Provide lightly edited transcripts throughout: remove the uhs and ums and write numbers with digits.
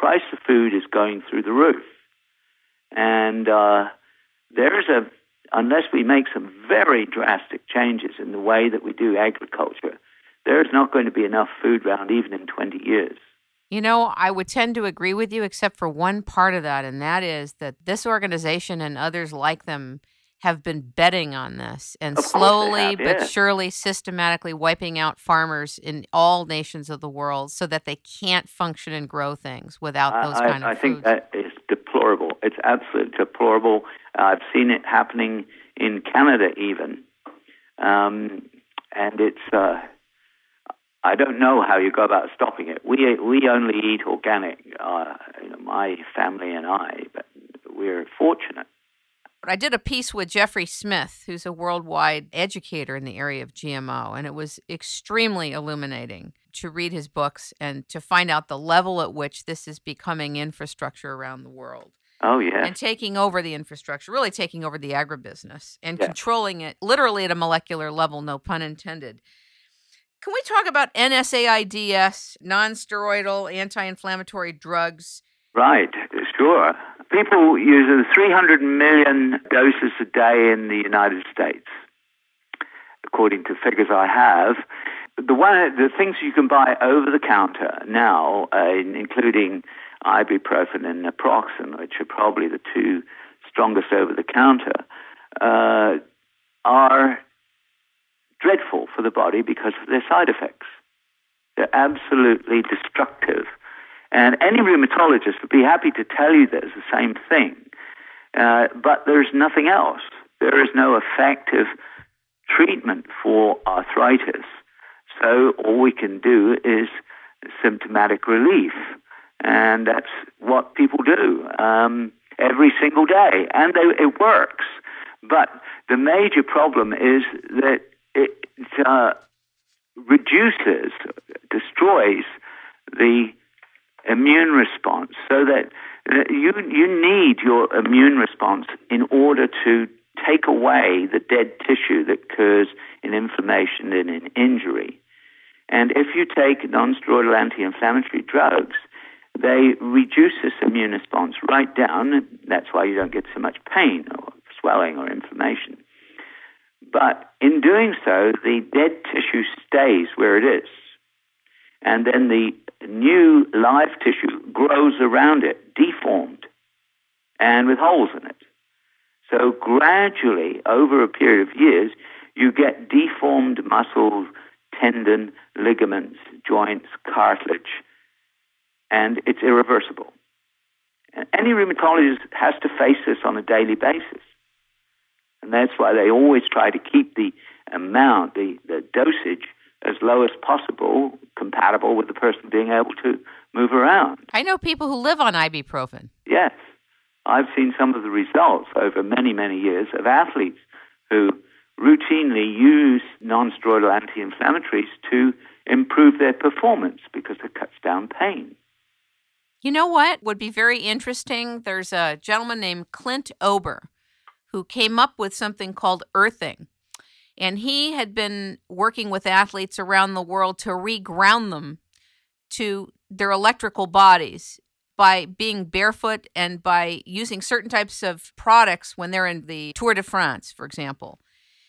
price of food is going through the roof. And unless we make some very drastic changes in the way that we do agriculture, there is not going to be enough food around even in 20 years. You know, I would tend to agree with you except for one part of that, and that is that this organization and others like them have been betting on this and slowly but surely systematically wiping out farmers in all nations of the world so that they can't function and grow things without those kind of foods. I think that is deplorable. It's absolutely deplorable. I've seen it happening in Canada even. And it's... I don't know how you go about stopping it. We only eat organic, my family and I, but we're fortunate. I did a piece with Jeffrey Smith, who's a worldwide educator in the area of GMO, and it was extremely illuminating to read his books and to find out the level at which this is becoming infrastructure around the world. Oh, yeah. And taking over the infrastructure, really taking over the agribusiness and controlling it literally at a molecular level, no pun intended. Can we talk about NSAIDs, non-steroidal anti-inflammatory drugs? Right, sure. People use 300 million doses a day in the United States, according to figures I have. The things you can buy over the counter now, including ibuprofen and naproxen, which are probably the two strongest over the counter, are dreadful for the body because of their side effects. They're absolutely destructive. And any rheumatologist would be happy to tell you there's the same thing. But there's nothing else. There is no effective treatment for arthritis. So all we can do is symptomatic relief. And that's what people do every single day. And it works. But the major problem is that it destroys the immune response, so that you need your immune response in order to take away the dead tissue that occurs in inflammation and in injury. And if you take non-steroidal anti-inflammatory drugs, they reduce this immune response right down. That's why you don't get so much pain or swelling or inflammation. But in doing so, the dead tissue stays where it is. And then the new live tissue grows around it, deformed, and with holes in it. So gradually, over a period of years, you get deformed muscles, tendon, ligaments, joints, cartilage, and it's irreversible. And any rheumatologist has to face this on a daily basis. And that's why they always try to keep the amount, the dosage, as low as possible, compatible with the person being able to move around. I know people who live on ibuprofen. Yes. I've seen some of the results over many, many years of athletes who routinely use non-steroidal anti-inflammatories to improve their performance because it cuts down pain. You know what would be very interesting? There's a gentleman named Clint Ober who came up with something called earthing. And he had been working with athletes around the world to reground them to their electrical bodies by being barefoot and by using certain types of products when they're in the Tour de France, for example.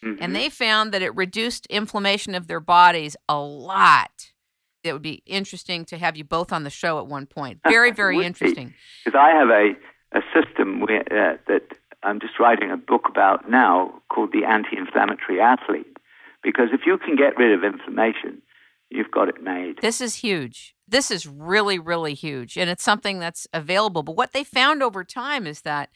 Mm-hmm. And they found that it reduced inflammation of their bodies a lot. It would be interesting to have you both on the show at one point. Very, very interesting. Because I have a system that I'm just writing a book about now called the Anti-Inflammatory Athlete. Because if you can get rid of inflammation, you've got it made. This is huge. This is really, really huge. And it's something that's available. But what they found over time is that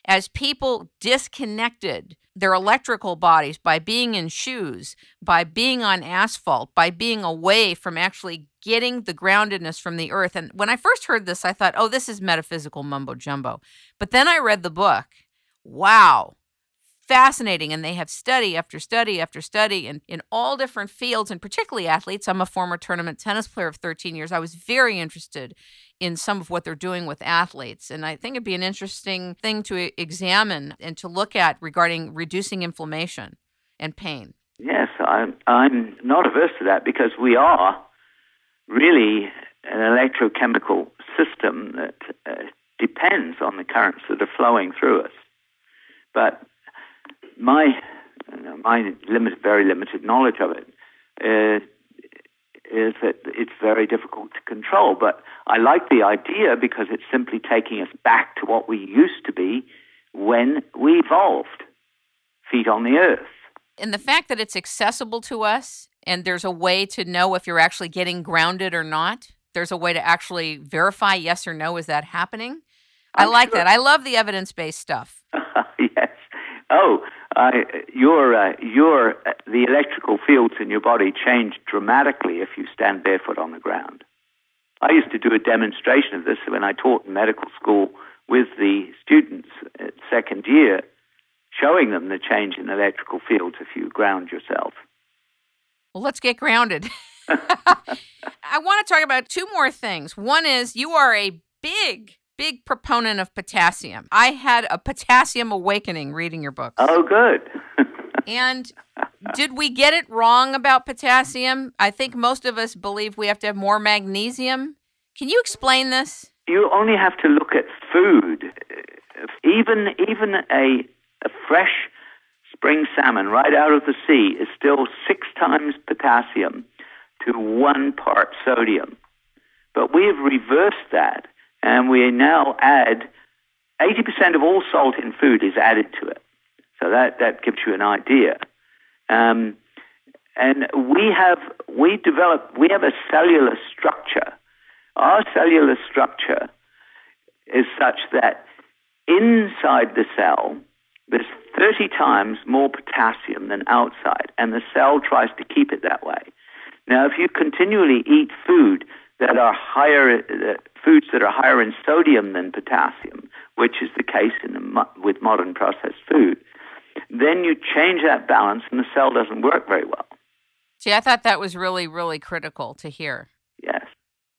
as people disconnected their electrical bodies by being in shoes, by being on asphalt, by being away from actually getting the groundedness from the earth. And when I first heard this, I thought, oh, this is metaphysical mumbo jumbo. But then I read the book. Wow. Fascinating. And they have study after study after study in all different fields, and particularly athletes. I'm a former tournament tennis player of 13 years. I was very interested in some of what they're doing with athletes. And I think it'd be an interesting thing to examine and to look at regarding reducing inflammation and pain. Yes, I'm not averse to that because we are really an electrochemical system. system that depends on the currents that are flowing through us. But my very limited knowledge of it is that it's very difficult to control. But I like the idea because it's simply taking us back to what we used to be when we evolved, feet on the earth. And the fact that it's accessible to us and there's a way to know if you're actually getting grounded or not, there's a way to actually verify yes or no, is that happening? I like that. I love the evidence-based stuff. Yes. Oh, the electrical fields in your body change dramatically if you stand barefoot on the ground. I used to do a demonstration of this when I taught in medical school with the students at second year, showing them the change in electrical fields if you ground yourself. Well, let's get grounded. I want to talk about two more things. One is you are a big proponent of potassium. I had a potassium awakening reading your book. Oh, good. And did we get it wrong about potassium? I think most of us believe we have to have more magnesium. Can you explain this? You only have to look at food. Even a fresh spring salmon right out of the sea is still 6 times potassium to 1 part sodium. But we have reversed that, and we now add 80% of all salt in food is added to it. So that gives you an idea. And we have a cellular structure. Our cellular structure is such that inside the cell, there's 30 times more potassium than outside, and the cell tries to keep it that way. Now, if you continually eat foods that are higher in sodium than potassium, which is the case with modern processed food, then you change that balance and the cell doesn't work very well. See, I thought that was really, really critical to hear. Yes.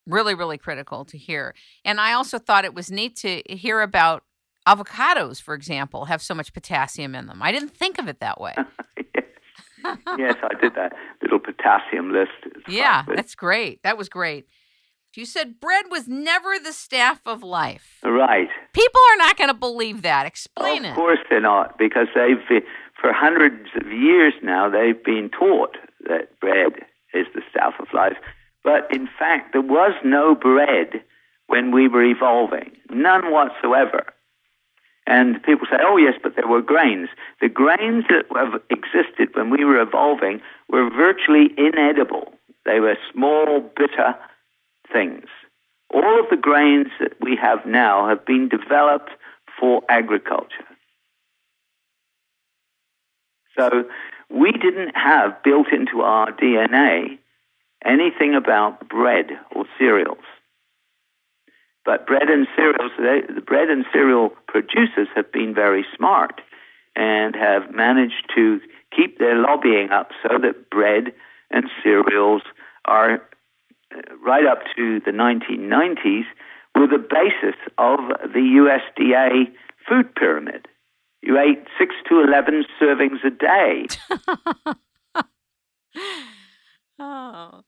Really, really critical to hear. And I also thought it was neat to hear about avocados, for example, have so much potassium in them. I didn't think of it that way. Yes, I did that little potassium list. Yeah, that's great. That was great. You said bread was never the staff of life. Right. People are not going to believe that. Explain it. Of course they're not, because for hundreds of years now, they've been taught that bread is the staff of life. But in fact, there was no bread when we were evolving. None whatsoever. And people say, oh, yes, but there were grains. The grains that have existed when we were evolving were virtually inedible. They were small, bitter things. All of the grains that we have now have been developed for agriculture. So we didn't have built into our DNA anything about bread or cereals. But bread and cereals, the bread and cereal producers have been very smart and have managed to keep their lobbying up so that bread and cereals are right up to the 1990s were the basis of the USDA food pyramid. You ate 6 to 11 servings a day. Oh.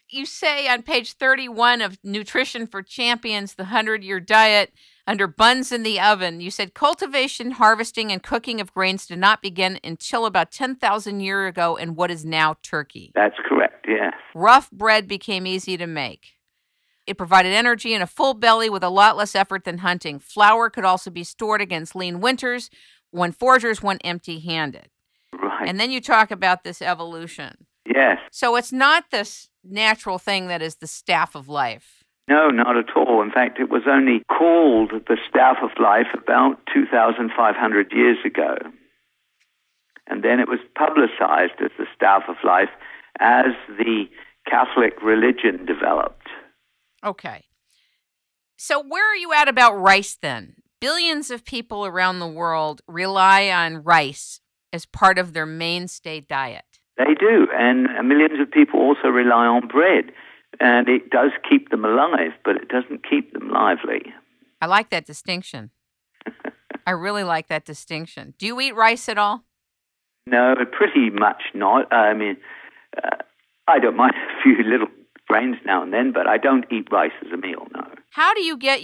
You say on page 31 of Nutrition for Champions, the 100-Year Diet, under buns in the oven, you said cultivation, harvesting, and cooking of grains did not begin until about 10,000 years ago in what is now Turkey. That's correct, yes. Rough bread became easy to make. It provided energy and a full belly with a lot less effort than hunting. Flour could also be stored against lean winters when foragers went empty-handed. Right. And then you talk about this evolution. Yes. So it's not this natural thing that is the staff of life. No, not at all. In fact, it was only called the staff of life about 2,500 years ago. And then it was publicized as the staff of life as the Catholic religion developed. Okay. So where are you at about rice then? Billions of people around the world rely on rice as part of their mainstay diet. They do, and millions of people also rely on bread, and it does keep them alive, but it doesn't keep them lively. I like that distinction. I really like that distinction. Do you eat rice at all? No, pretty much not. I mean, I don't mind a few little grains now and then, but I don't eat rice as a meal, no. How do you get